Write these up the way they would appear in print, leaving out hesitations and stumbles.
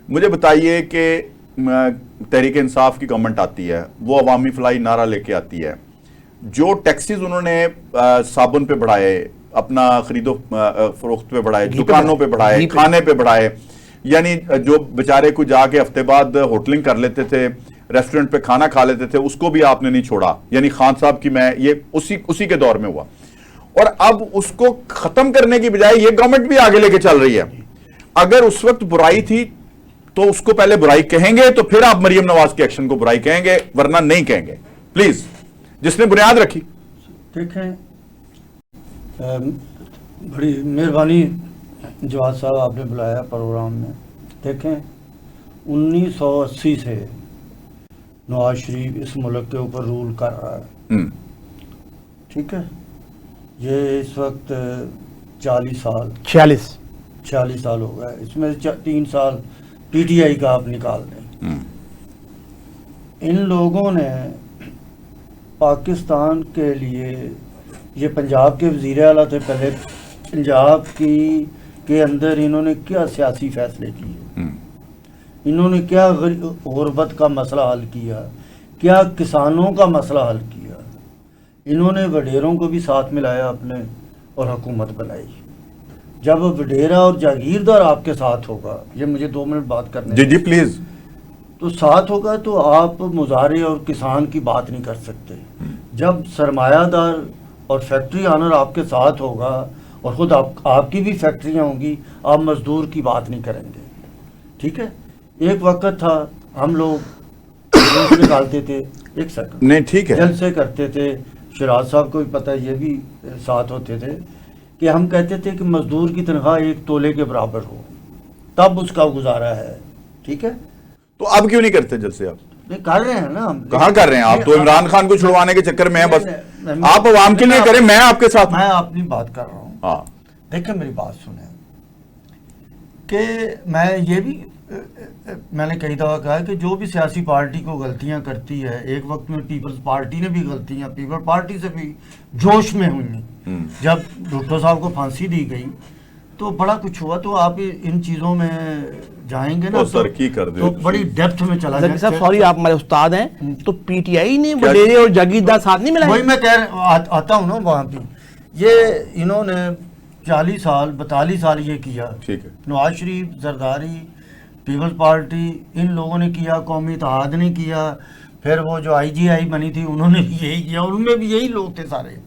मुझे बताइए कि तहरीक इंसाफ की गवर्नमेंट आती है, वो अवामी फलाई नारा लेके आती है, जो टैक्सेस उन्होंने साबुन पे बढ़ाए, अपना खरीदो फरोख्त पे बढ़ाए, दुकानों पे बढ़ाए, खाने पे बढ़ाए, यानी जो बेचारे को जाके हफ्ते बाद होटलिंग कर लेते थे, रेस्टोरेंट पे खाना खा लेते थे, उसको भी आपने नहीं छोड़ा। यानी खान साहब की मैं ये उसी के दौर में हुआ, और अब उसको खत्म करने की बजाय ये गवर्नमेंट भी आगे लेके चल रही है। अगर उस वक्त बुराई थी तो उसको पहले बुराई कहेंगे, तो फिर आप मरियम नवाज के एक्शन को बुराई कहेंगे, वरना नहीं कहेंगे। प्लीज, जिसने बुनियाद रखी। ठीक है, बड़ी मेहरबानी जवाद साहब, आपने बुलाया प्रोग्राम में। देखें, 1980 से नवाज शरीफ इस मुल्क के ऊपर रूल कर रहा है। ठीक है, ये इस वक्त 40 साल 46 साल हो गए, इसमें 3 साल पीटीआई का आप निकाल दें। इन लोगों ने पाकिस्तान के लिए, ये पंजाब के वज़ीर आला थे पहले, पंजाब के अंदर इन्होंने क्या सियासी फैसले किए, इन्होंने क्या गुर्बत का मसला हल किया, क्या किसानों का मसला हल किया, इन्होंने वडेरों को भी साथ मिलाया अपने और हुकूमत बनाई। जब वडेरा और जागीरदार आपके साथ होगा, ये मुझे 2 मिनट बात करने जी प्लीज, तो साथ होगा तो आप मुजारे और किसान की बात नहीं कर सकते। जब सरमायादार और फैक्ट्री ऑनर आपके साथ होगा और ख़ुद आपकी भी फैक्ट्रियाँ होंगी, आप मजदूर की बात नहीं करेंगे। ठीक है, एक वक्त था हम लोग निकालते थे, एक सेकंड, नहीं ठीक है, जलसे करते थे, शिराज साहब को भी पता है, ये भी साथ होते थे, कि हम कहते थे कि मजदूर की तनख्वाह 1 तोले के बराबर हो, तब उसका गुजारा है। ठीक है, तो अब क्यों नहीं करते जलसे? आप नहीं कर रहे हैं ना, हम कहाँ कर रहे हैं? आप तो इमरान खान को छुड़वाने के चक्कर में हैं बस। आप अवाम के लिए करें, मैं आपके साथ, मैं अपनी बात कर रहा हूँ। हाँ, देखिए मेरी बात सुने, कि मैं ये भी मैंने कई दफ़ा कहा कि जो भी सियासी पार्टी को गलतियां करती है, एक वक्त में पीपल्स पार्टी ने भी गलतियां, पीपल्स पार्टी से भी जोश में हुई। जब भुट्टो साहब को फांसी दी गई तो बड़ा कुछ हुआ, तो आप इन चीज़ों में जाएंगे ना तो की कर तो बड़ी डेप्थ में चला जाए। साहब सॉरी, आप हमारे उस्ताद हैं, तो पीटीआई ने वडेरे और जागीरदार साथ नहीं मिला? वही मैं कह आता हूँ ना, वहाँ पे ये इन्होंने 40 साल 42 साल ये किया। ठीक है, नवाज शरीफ, जरदारी, पीपल्स पार्टी, इन लोगों ने किया, कौमी इत्तेहाद ने किया, फिर वो जो आईजीआई बनी थी उन्होंने भी यही किया, उनमें भी यही लोग थे सारे।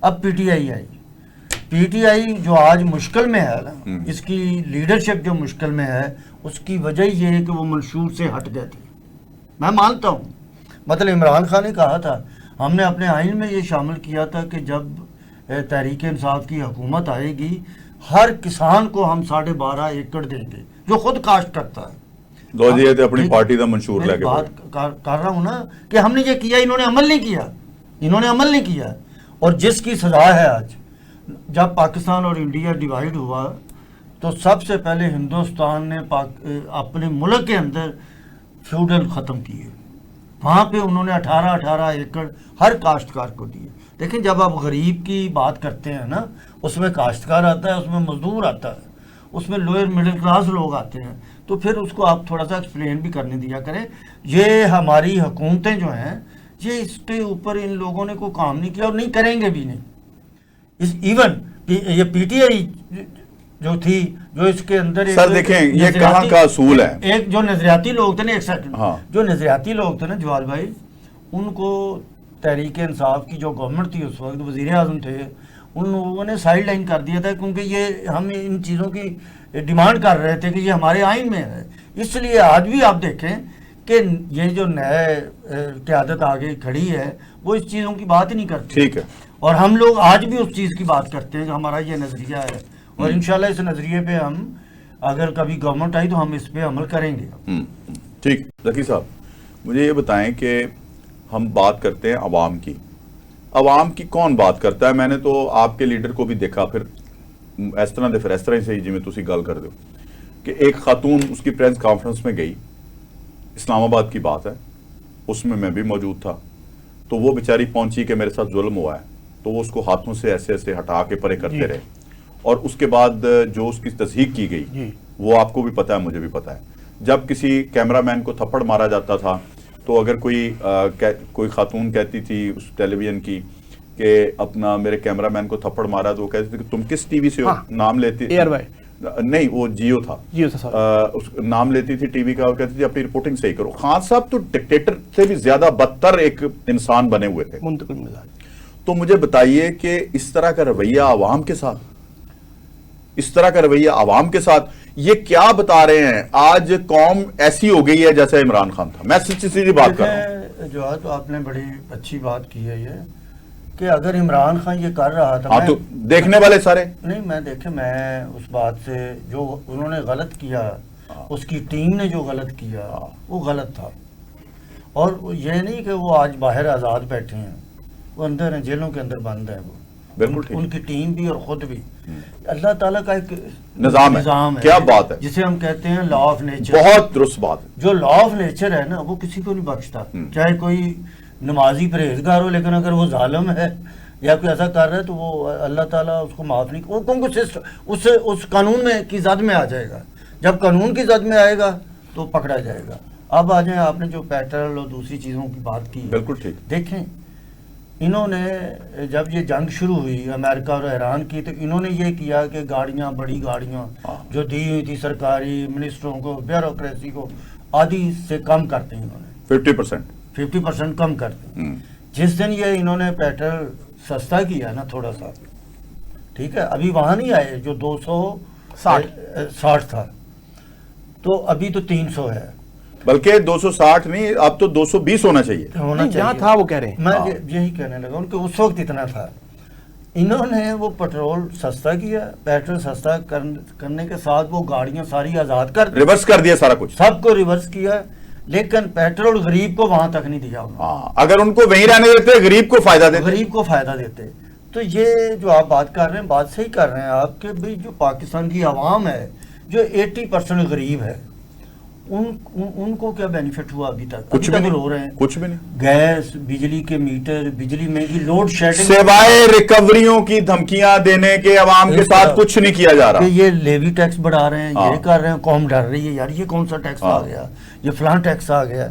अब पीटीआई आई, पीटीआई जो आज मुश्किल में है ना, इसकी लीडरशिप जो मुश्किल में है, उसकी वजह ये है कि वो मंशूर से हट गए थे। मैं मानता हूँ, मतलब इमरान खान ने कहा था, हमने अपने आइन में ये शामिल किया था कि जब तहरीक इंसाफ की हुकूमत आएगी, हर किसान को हम 12.5 एकड़ देंगे जो खुद काश्त करता है। दो जी अपनी पार्टी का मंशूर लेके बात कर रहा हूँ ना, कि हमने ये किया, इन्होंने अमल नहीं किया, इन्होंने अमल नहीं किया। और जिसकी सजा है आज, जब पाकिस्तान और इंडिया डिवाइड हुआ तो सबसे पहले हिंदुस्तान ने अपने मुल्क के अंदर फ्यूडल ख़त्म किए। वहाँ पे उन्होंने 18 एकड़ हर काश्तकार को दिए। देखिए, जब आप गरीब की बात करते हैं ना, उसमें काश्तकार आता है, उसमें मजदूर आता है, उसमें लोअर मिडिल क्लास लोग आते हैं, तो फिर उसको आप थोड़ा सा एक्सप्लेन भी करने दिया करें। ये हमारी हुकूमतें जो हैं, ये इसके ऊपर इन लोगों ने कोई काम नहीं किया और नहीं करेंगे भी नहीं। इवन ये पीटीआई जो थी, जो इसके अंदर सर देखें, ये कहाँ का असूल है। एक जो नजरियाती लोग थे ना, एक सेकंड, हाँ, जो नजरियाती लोग थे ना जवाल भाई, उनको तहरीक इंसाफ की जो गवर्नमेंट थी उस वक्त, वज़ीर आज़म थे, उन लोगों ने साइड लाइन कर दिया था, क्योंकि ये हम इन चीज़ों की डिमांड कर रहे थे कि ये हमारे आइन में है। इसलिए आज भी आप देखें कि ये जो नए क़यादत आगे खड़ी है, वो इस चीज़ों की बात ही नहीं करती। ठीक है, और हम लोग आज भी उस चीज़ की बात करते हैं कि हमारा ये नज़रिया है, और इंशाल्लाह इस नज़रिए पे हम, अगर कभी गवर्नमेंट आई तो हम इस पे अमल करेंगे। ठीक। ज़की साहब, मुझे ये बताएं कि हम बात करते हैं अवाम की, अवाम की कौन बात करता है? मैंने तो आपके लीडर को भी देखा, फिर इस तरह फिर इस तरह से ही जिमें तुसी गल कर दो कि एक खातून उसकी प्रेस कॉन्फ्रेंस में गई, इस्लामाबाद की बात है, उसमें मैं भी मौजूद था, तो वो बेचारी पहुंची कि मेरे साथ जुल्म हुआ है, तो वो उसको हाथों से ऐसे ऐसे हटा के परे करते रहे, और उसके बाद जो उसकी तस्दीक की गई वो आपको भी पता है, मुझे भी पता है। जब किसी कैमरामैन को थप्पड़ मारा जाता था तो अगर कोई खातून कहती थी उस टेलीविजन की कि अपना मेरे कैमरामैन को थप्पड़ मारा, तो वो कहते थे कि तुम किस टीवी से हो? हाँ, नाम लेती नहीं, वो जियो था, उस नाम लेती थी टीवी का और कहती थी अपनी रिपोर्टिंग सही करो। खान साहब तो डिक्टेटर से भी ज्यादा बदतर एक इंसान बने हुए थे। मुंतकिल मिजाज। तो मुझे बताइए कि इस तरह का रवैया आवाम के साथ, ये क्या बता रहे हैं? आज कौम ऐसी हो गई है जैसे इमरान खान था। मैं सीधी बात कर रहा हूं। जो है तो आपने बड़ी अच्छी बात की है ये, कि अगर इमरान खान ये कर रहा था, हाँ, तो देखने वाले सारे नहीं, मैं उस बात से, जो उन्होंने गलत किया, उसकी टीम ने जो गलत किया वो गलत था। और ये नहीं कि वो आज बाहर आज़ाद बैठे हैं, वो अंदर हैं, जेलों के अंदर बंद है। वो बिल्कुल उनकी टीम भी और खुद भी। अल्लाह ताला का एक निजाम है। क्या बात है, जिसे हम कहते हैं लॉ ऑफ नेचर। बहुत दुरुस्त बात है। जो लॉ ऑफ नेचर है ना, वो किसी को नहीं बख्शता, चाहे कोई नमाजी परहेजगार हो, लेकिन अगर वो जालिम है या कोई ऐसा कर रहा है तो वो अल्लाह ताला उसको माफ नहीं, वो क्योंकि उस कानून में की जद में आ जाएगा। जब कानून की जद में आएगा तो पकड़ा जाएगा। अब आ जाए, आपने जो पेट्रोल और दूसरी चीज़ों की बात की, बिल्कुल ठीक। देखें, इन्होंने जब ये जंग शुरू हुई अमेरिका और ईरान की, तो इन्होंने ये किया कि गाड़ियाँ, बड़ी गाड़ियाँ जो दी हुई थी सरकारी मिनिस्टरों को, ब्यूरोक्रेसी को, आधी से कम करते हैं इन्होंने, 50% कम करते। जिस दिन ये इन्होंने पेट्रोल सस्ता किया ना थोड़ा सा, ठीक है, अभी वहां नहीं आए जो 260 था, तो अभी तो 300 है, बल्कि 260 नहीं, अब तो 220 होना चाहिए। जहाँ था वो कह रहे हैं। मैं यही कहने लगा, उनके उस वक्त इतना था। इन्होंने वो पेट्रोल सस्ता किया, पेट्रोल सस्ता करने के साथ वो गाड़ियां सारी आजाद कर, रिवर्स कर दिया, सारा कुछ सबको रिवर्स किया, लेकिन पेट्रोल गरीब को वहां तक नहीं दिया उन्होंने। अगर उनको वहीं रहने देते, गरीब को फायदा देते। तो ये जो आप बात कर रहे हैं, बात सही कर रहे हैं आप, कि भाई जो पाकिस्तान की आवाम है, जो 80% गरीब है, उनको क्या बेनिफिट हुआ अभी तक? कुछ भी नहीं रो रहे हैं, कुछ भी नहीं। गैस, बिजली के मीटर, बिजली महंगी, लोड शेडिंग, सिवाय रिकवरियों की धमकियां देने के अवाम के साथ कुछ नहीं किया जा रहा। ये लेवी टैक्स बढ़ा रहे हैं, ये कर रहे हैं, कौम डर रही है, यार ये कौन सा टैक्स आ गया, ये फलां टैक्स आ गया।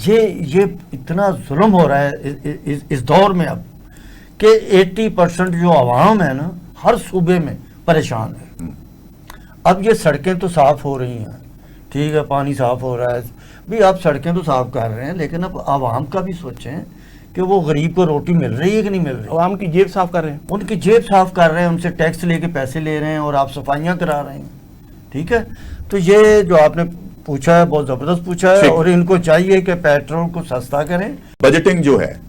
ये इतना जुल्म हो रहा है इस दौर में अब, कि 80% जो आवाम है ना, हर सूबे में परेशान है। अब ये सड़कें तो साफ हो रही हैं, ठीक है, पानी साफ हो रहा है भी, आप सड़कें तो साफ कर रहे हैं, लेकिन अब आवाम का भी सोचें कि वो गरीब को रोटी मिल रही है कि नहीं मिल रही। आवाम की जेब साफ कर रहे हैं, उनकी जेब साफ कर रहे हैं, उनसे टैक्स लेके पैसे ले रहे हैं और आप सफाइयाँ करा रहे हैं, ठीक है। तो ये जो आपने पूछा है बहुत जबरदस्त पूछा है, और इनको चाहिए कि पेट्रोल को सस्ता करें। बजटिंग जो है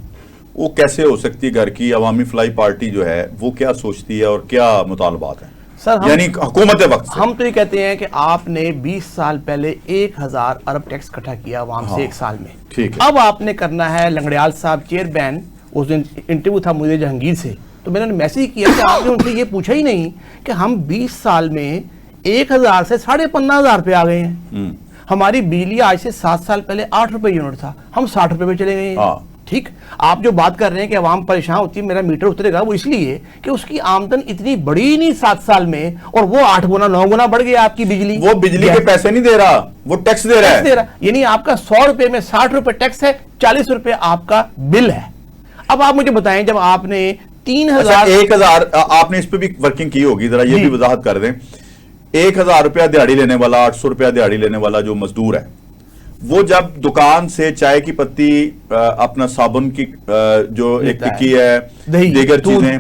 वो कैसे हो सकती है? घर की अवामी फलाई पार्टी जो है वो क्या सोचती है और क्या मुतालबात है सर? यानी हुकूमत वक्त से। हम तो ये कहते हैं कि आपने 20 साल पहले 1000 अरब टैक्स इकट्ठा किया आवाम से एक साल में, ठीक है। अब आपने करना है, लंगड़ियाल साहब चेयरमैन, उस दिन इंटरव्यू था मुझे जहांगीर से, तो मैंने मैसेज किया कि आपने उनसे ये पूछा ही नहीं कि हम 20 साल में 1000 से 15,500 रुपये आ गए हैं। हमारी बिजली आज से 7 साल पहले 8 रुपए यूनिट था, हम 60 रुपए पे चले गए हैं। ठीक, आप जो बात कर रहे हैं कि आवाम परेशान होती है, मेरा मीटर उतरेगा, वो इसलिए कि उसकी आमदन इतनी बड़ी नहीं 7 साल में, और वो 8 गुना 9 गुना बढ़ गया आपकी बिजली। वो बिजली के पैसे नहीं दे रहा, वो टैक्स दे रहा है। यानी आपका 100 रुपए में 60 रुपए टैक्स है, 40 रुपए आपका बिल है। अब आप मुझे बताएं, जब आपने 1000 आपने इस पे भी वर्किंग की होगी, जरा ये भी वजाहत कर दें। 1000 रुपया दिहाड़ी लेने वाला, 800 रुपया दिहाड़ी लेने वाला जो मजदूर है, वो जब दुकान से चाय की पत्ती, अपना साबुन की जो एक टिक्की है, दीगर चीजें,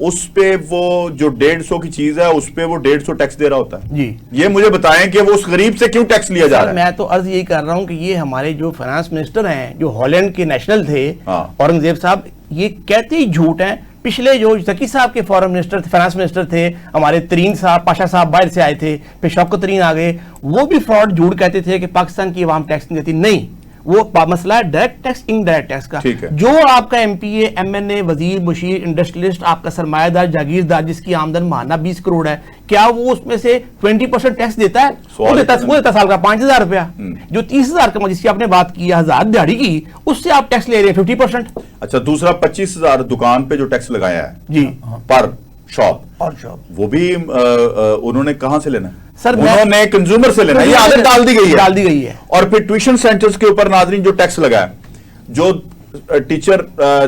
उस पे वो जो 150 की चीज है, उस पे वो 150 टैक्स दे रहा होता है जी। ये मुझे बताएं कि वो उस गरीब से क्यों टैक्स लिया जा रहा है? मैं तो अर्ज यही कर रहा हूं कि ये हमारे जो फाइनेंस मिनिस्टर हैं, जो हॉलैंड के नेशनल थे, औरंगजेब साहब, ये कहते ही झूठ हैं। पिछले जो जकी साहब के फॉरेन मिनिस्टर थे, फाइनेंस मिनिस्टर थे, हमारे तरीन साहब, पाशा साहब बाहर से आए थे, फिर शौकत तरीन आ गए, वो भी फ्रॉड झूठ कहते थे कि पाकिस्तान की आवाम टैक्स नहीं देती। नहीं, वो मसला है डायरेक्ट टैक्स, इनडायरेक्ट टैक्स का। जो आपका एमपीए, एमएनए, वजीर, मुशीर, इंडस्ट्रियलिस्ट, आपका सरमायादार, जागीरदार, जिसकी आमदन माना 20 करोड़ है, क्या वो उसमें से 20% टैक्स देता है? वो देता साल का 5000 रुपया। जो 30,000 का, जिसकी आपने बात की 1000 दिहाड़ी की, उससे आप टैक्स ले रहे हैं 50%। अच्छा, दूसरा 25,000 दुकान पे जो टैक्स लगाया है जी, पर शॉप, और शॉप वो भी उन्होंने कहां से लेना? सर, उन्होंने कंज्यूमर से लेना, ये आदत डाल दी गई है। और फिर ट्यूशन सेंटर्स के ऊपर नाजरीन जो टैक्स लगा है, जो टीचर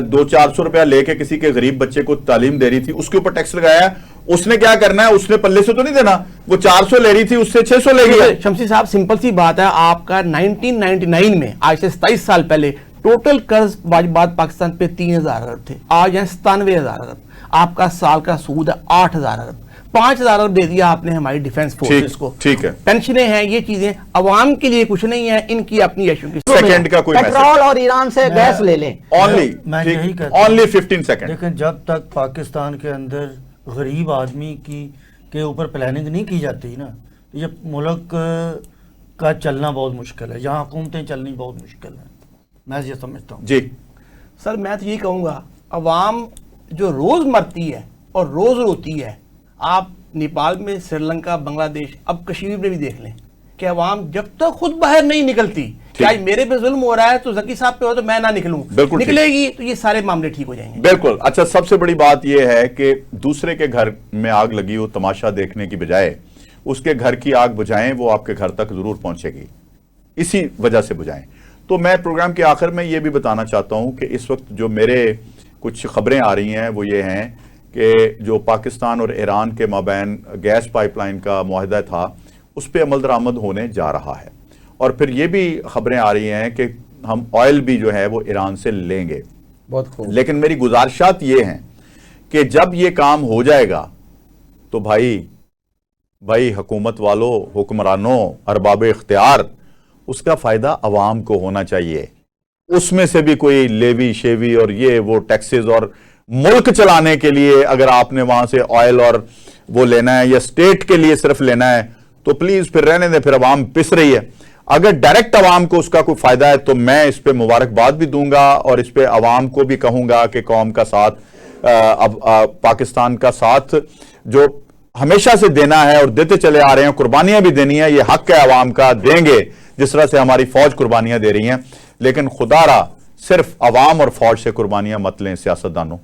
200-400 रुपया लेके किसी के गरीब बच्चे को तालीम दे रही थी, उसके ऊपर टैक्स लगाया। उसने क्या करना है? उसने पल्ले से तो नहीं देना, वो 400 ले रही थी, उससे 600 ले गया। शमसी साहब, सिंपल सी बात है, आपका 1999 में, आज से 27 साल पहले, टोटल कर्ज वाजिबात पाकिस्तान पे 3000 अरब थे, आज है 97,000 अरब। आपका साल का सूद है 8,000 अरब। 5,000 अरब दे दिया आपने हमारी डिफेंस फोर्सेस को। ठीक है, पेंशनें हैं, ये चीजें अवाम के लिए कुछ नहीं है, इनकी अपनी यशु की। सेकंड का कोई पेट्रोल और ईरान से गैस ले लें, ओनली 15 सेकंड। लेकिन जब तक पाकिस्तान के अंदर गरीब आदमी के ऊपर प्लानिंग नहीं की जाती ना, तो ये मुल्क का चलना बहुत मुश्किल है, यहाँ हुकूमतें चलनी बहुत मुश्किल है, मैं ये समझता हूँ। जी सर, मैं तो यही कहूँगा, अवाम जो रोज मरती है और रोज रोती है, आप नेपाल में, श्रीलंका, बांग्लादेश, अब कश्मीर में भी देख लें कि अवाम जब तक खुद बाहर नहीं निकलती, क्या मेरे पे जुल्म हो रहा है तो जकी साहब पे हो तो मैं ना निकलूं, निकलेगी तो ये सारे मामले ठीक हो जाएंगे। बिल्कुल। अच्छा, सबसे बड़ी बात यह है कि दूसरे के घर में आग लगी हो तमाशा देखने की बजाय उसके घर की आग बुझाएं, वो आपके घर तक जरूर पहुंचेगी, इसी वजह से बुझाएं। तो मैं प्रोग्राम के आखिर में ये भी बताना चाहता हूं कि इस वक्त जो मेरे कुछ खबरें आ रही हैं वो ये हैं कि जो पाकिस्तान और ईरान के माबैन गैस पाइपलाइन का मुआहदा था, उस पर अमल दरामद होने जा रहा है। और फिर ये भी खबरें आ रही हैं कि हम ऑयल भी जो है वो ईरान से लेंगे। बहुत खूब। लेकिन लेकिन मेरी गुजारिशात ये हैं कि जब ये काम हो जाएगा तो भाई हुकूमत वालों, हुक्मरानों, अरबाब इख्तियार, उसका फ़ायदा अवाम को होना चाहिए। उसमें से भी कोई लेवी शेवी और ये वो टैक्सेस और मुल्क चलाने के लिए अगर आपने वहां से ऑयल और वो लेना है या स्टेट के लिए सिर्फ लेना है तो प्लीज फिर रहने दें, फिर अवाम पिस रही है। अगर डायरेक्ट अवाम को उसका कोई फायदा है तो मैं इस पे मुबारकबाद भी दूंगा और इस पे अवाम को भी कहूंगा कि कौम का साथ, पाकिस्तान का साथ जो हमेशा से देना है और देते चले आ रहे हैं, कुर्बानियां भी देनी है, ये हक है अवाम का, देंगे जिस तरह से हमारी फौज कुर्बानियां दे रही हैं। लेकिन खुदारा सिर्फ अवाम और फौज से कुर्बानियां मत लें सियासतदानों,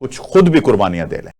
कुछ खुद भी कुर्बानियां दे लें।